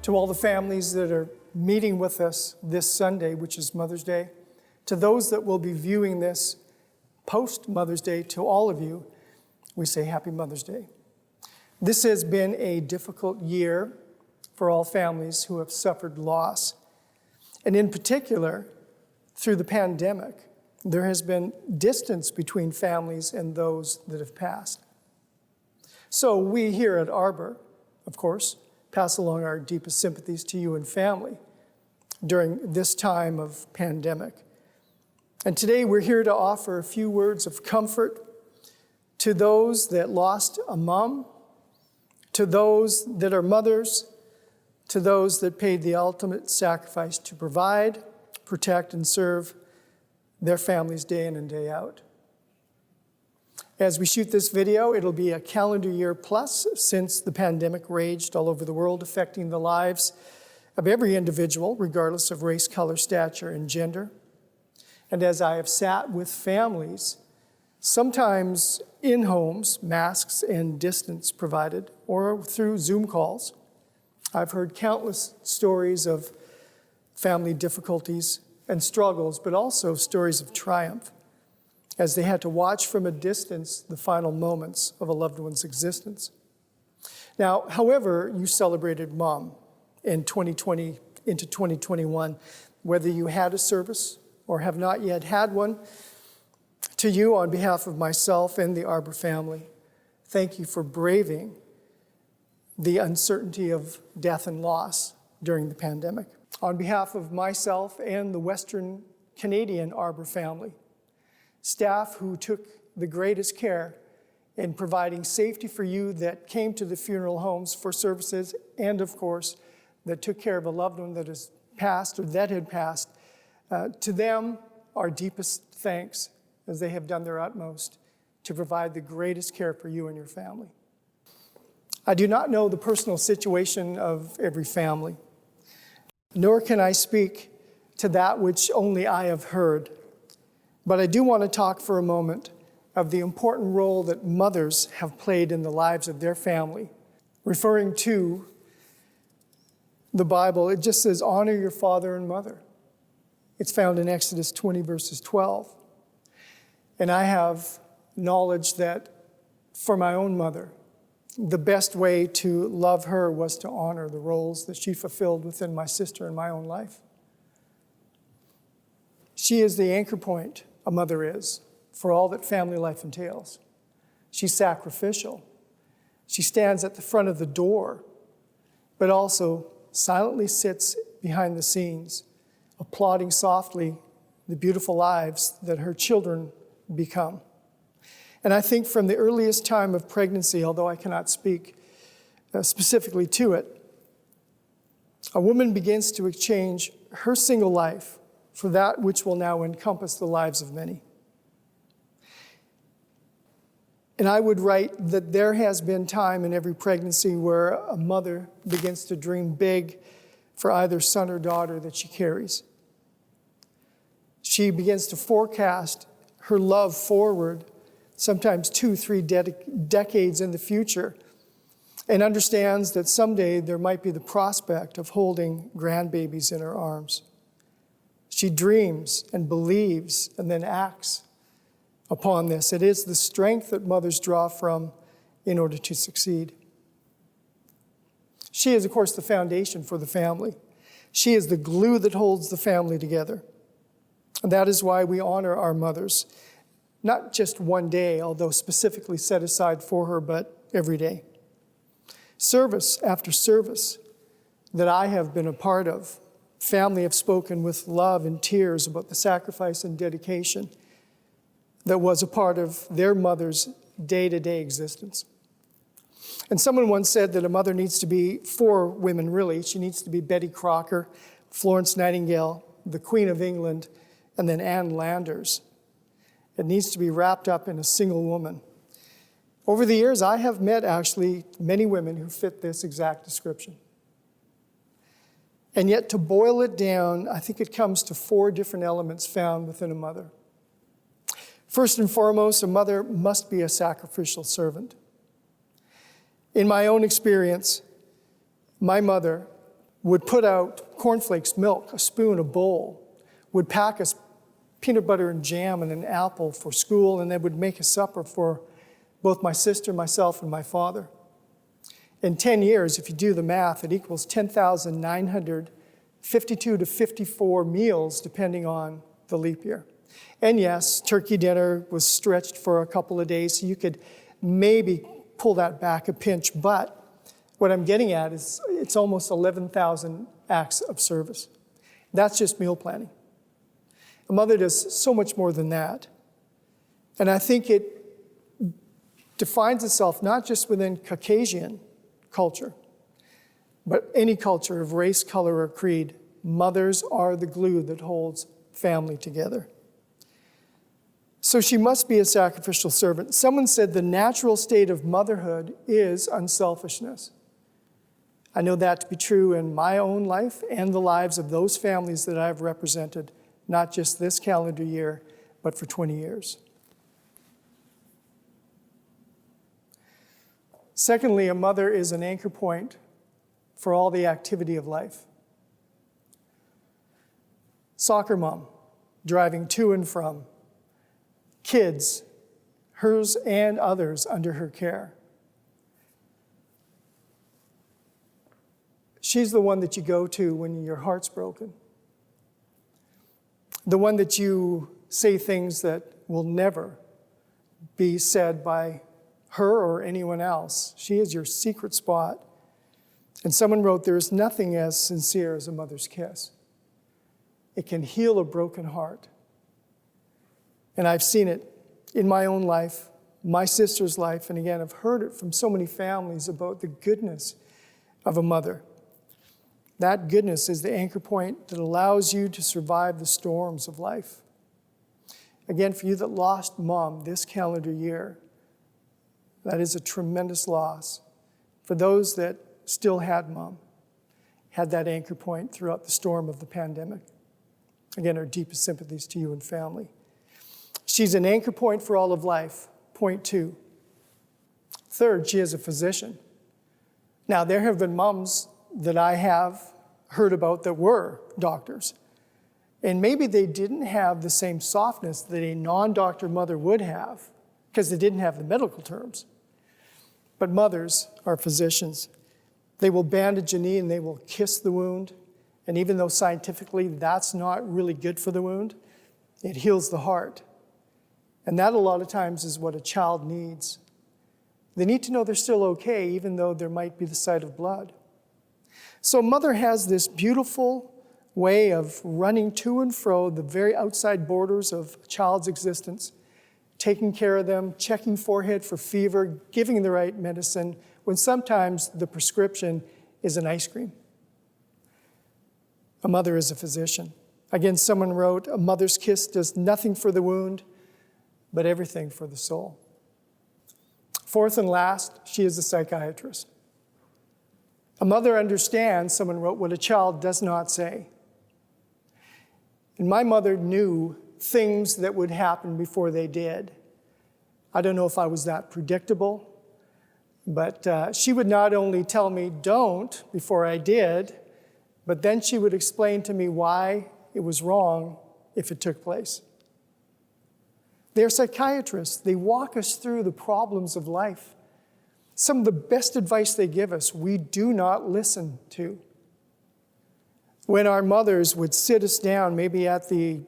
To all the families that are meeting with us this Sunday, which is Mother's Day, to those that will be viewing this post-Mother's Day, to all of you, we say Happy Mother's Day. This has been a difficult year for all families who have suffered loss. And in particular, through the pandemic, there has been distance between families and those that have passed. So we here at Arbor, of course, pass along our deepest sympathies to you and family during this time of pandemic. And today we're here to offer a few words of comfort to those that lost a mom, to those that are mothers, to those that paid the ultimate sacrifice to provide, protect, and serve their families day in and day out. As we shoot this video, it'll be a calendar year plus since the pandemic raged all over the world, affecting the lives of every individual, regardless of race, color, stature, and gender. And as I have sat with families, sometimes in homes, masks and distance provided, or through Zoom calls, I've heard countless stories of family difficulties and struggles, but also stories of triumph, as they had to watch from a distance the final moments of a loved one's existence. Now, however you celebrated Mom in 2020 into 2021, whether you had a service or have not yet had one, to you, on behalf of myself and the Arbor family, thank you for braving the uncertainty of death and loss during the pandemic. On behalf of myself and the Western Canadian Arbor family, staff who took the greatest care in providing safety for you that came to the funeral homes for services, and of course, that took care of a loved one that has passed or that had passed, to them, our deepest thanks, as they have done their utmost to provide the greatest care for you and your family. I do not know the personal situation of every family, nor can I speak to that which only I have heard. But I do want to talk for a moment of the important role that mothers have played in the lives of their family. Referring to the Bible, it just says, honor your father and mother. It's found in Exodus 20, verses 12. And I have knowledge that for my own mother, the best way to love her was to honor the roles that she fulfilled within my sister and my own life. She is the anchor point, a mother is, for all that family life entails. She's sacrificial. She stands at the front of the door, but also silently sits behind the scenes, applauding softly the beautiful lives that her children become. And I think from the earliest time of pregnancy, although I cannot speak specifically to it, a woman begins to exchange her single life for that which will now encompass the lives of many. And I would write that there has been time in every pregnancy where a mother begins to dream big for either son or daughter that she carries. She begins to forecast her love forward, sometimes 2-3 decades in the future, and understands that someday there might be the prospect of holding grandbabies in her arms. She dreams and believes and then acts upon this. It is the strength that mothers draw from in order to succeed. She is, of course, the foundation for the family. She is the glue that holds the family together. And that is why we honor our mothers, not just one day, although specifically set aside for her, but every day. Service after service that I have been a part of, family have spoken with love and tears about the sacrifice and dedication that was a part of their mother's day-to-day existence. And someone once said that a mother needs to be 4 women, really. She needs to be Betty Crocker, Florence Nightingale, the Queen of England, and then Anne Landers. It needs to be wrapped up in a single woman. Over the years, I have met actually many women who fit this exact description. And yet to boil it down, I think it comes to 4 different elements found within a mother. First and foremost, a mother must be a sacrificial servant. In my own experience, my mother would put out cornflakes, milk, a spoon, a bowl, would pack us peanut butter and jam and an apple for school, and then would make a supper for both my sister, myself, and my father. In 10 years, if you do the math, it equals 10,952 to 54 meals, depending on the leap year. And yes, turkey dinner was stretched for a couple of days, so you could maybe pull that back a pinch, but what I'm getting at is it's almost 11,000 acts of service. That's just meal planning. A mother does so much more than that. And I think it defines itself not just within Caucasian culture, but any culture of race, color, or creed. Mothers are the glue that holds family together. So she must be a sacrificial servant. Someone said the natural state of motherhood is unselfishness. I know that to be true in my own life and the lives of those families that I've represented, not just this calendar year, but for 20 years. Secondly, a mother is an anchor point for all the activity of life. Soccer mom, driving to and from, kids, hers and others under her care. She's the one that you go to when your heart's broken. The one that you say things that will never be said by her or anyone else. She is your secret spot. And someone wrote, there is nothing as sincere as a mother's kiss. It can heal a broken heart. And I've seen it in my own life, my sister's life, and again, I've heard it from so many families about the goodness of a mother. That goodness is the anchor point that allows you to survive the storms of life. Again, for you that lost mom this calendar year, that is a tremendous loss. For those that still had mom, had that anchor point throughout the storm of the pandemic. Again, our deepest sympathies to you and family. She's an anchor point for all of life. Point 2. Third, she is a physician. Now, there have been moms that I have heard about that were doctors. And maybe they didn't have the same softness that a non-doctor mother would have because they didn't have the medical terms. But mothers are physicians. They will bandage a knee and they will kiss the wound. And even though scientifically that's not really good for the wound, it heals the heart. And that a lot of times is what a child needs. They need to know they're still okay, even though there might be the sight of blood. So mother has this beautiful way of running to and fro the very outside borders of a child's existence, taking care of them, checking forehead for fever, giving the right medicine, when sometimes the prescription is an ice cream. A mother is a physician. Again, someone wrote, a mother's kiss does nothing for the wound, but everything for the soul. Fourth and last, she is a psychiatrist. A mother understands, someone wrote, what a child does not say. And my mother knew things that would happen before they did. I don't know if I was that predictable, but she would not only tell me don't before I did, but then she would explain to me why it was wrong if it took place. They're psychiatrists. They walk us through the problems of life. Some of the best advice they give us, we do not listen to. When our mothers would sit us down, maybe at the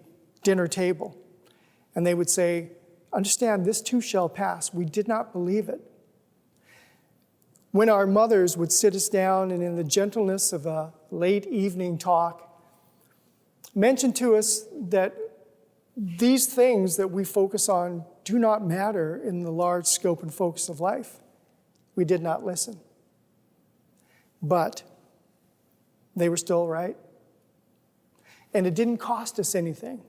dinner table, and they would say, understand, this too shall pass. We did not believe it. When our mothers would sit us down and in the gentleness of a late evening talk, mention to us that these things that we focus on do not matter in the large scope and focus of life. We did not listen. But they were still right. And it didn't cost us anything.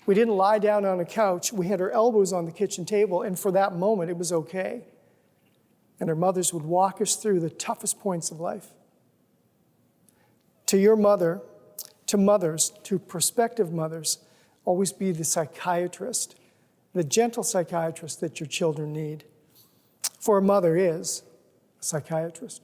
We didn't lie down on a couch. We had our elbows on the kitchen table, and for that moment, it was okay. And our mothers would walk us through the toughest points of life. To your mother, to mothers, to prospective mothers, always be the psychiatrist, the gentle psychiatrist that your children need. For a mother is a psychiatrist.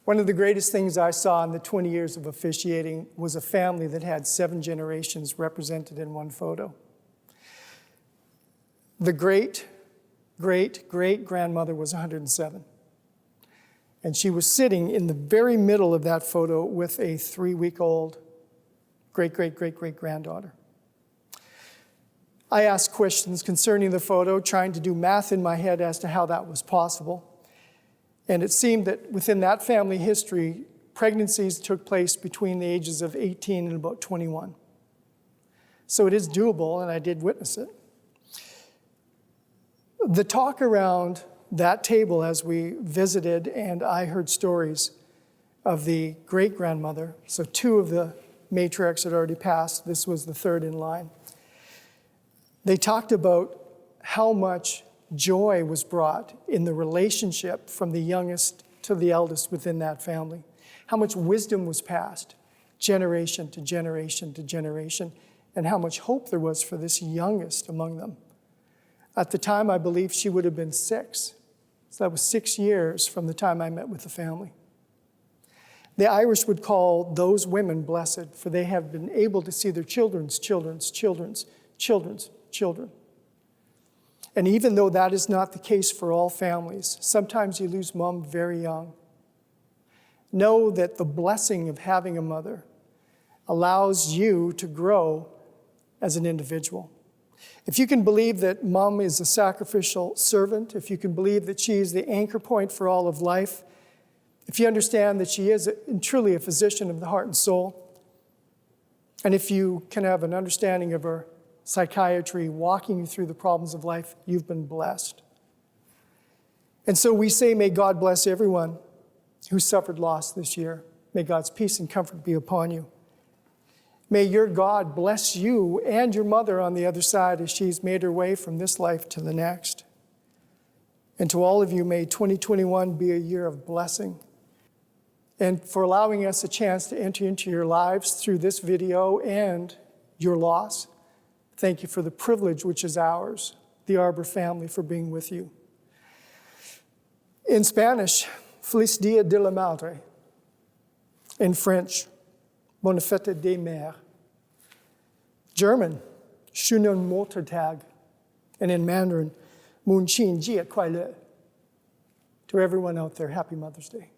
One of the greatest things I saw in the 20 years of officiating was a family that had 7 generations represented in one photo. The great-great-great-grandmother was 107. And she was sitting in the very middle of that photo with a 3-week-old great-great-great-great-granddaughter. I asked questions concerning the photo, trying to do math in my head as to how that was possible. And it seemed that within that family history, pregnancies took place between the ages of 18 and about 21. So it is doable, and I did witness it. The talk around that table as we visited, and I heard stories of the great-grandmother. So 2 of the matriarchs had already passed. This was the 3rd in line. They talked about how much joy was brought in the relationship from the youngest to the eldest within that family. How much wisdom was passed generation to generation to generation, and how much hope there was for this youngest among them. At the time, I believe she would have been 6. So that was 6 years from the time I met with the family. The Irish would call those women blessed, for they have been able to see their children's children's children's children's children. And even though that is not the case for all families, sometimes you lose mom very young. Know that the blessing of having a mother allows you to grow as an individual. If you can believe that mom is a sacrificial servant, if you can believe that she is the anchor point for all of life, if you understand that she is truly a physician of the heart and soul, and if you can have an understanding of her psychiatry walking you through the problems of life, you've been blessed. And so we say, may God bless everyone who suffered loss this year. May God's peace and comfort be upon you. May your God bless you and your mother on the other side as she's made her way from this life to the next. And to all of you, may 2021 be a year of blessing. And for allowing us a chance to enter into your lives through this video and your loss, thank you for the privilege which is ours, the Arbor family, for being with you. In Spanish, Feliz Dia de la Madre. In French, Bonne Fête des Mères. German, Schönen Muttertag. And in Mandarin, Mun Qin Jie Kuai Le. To everyone out there, happy Mother's Day.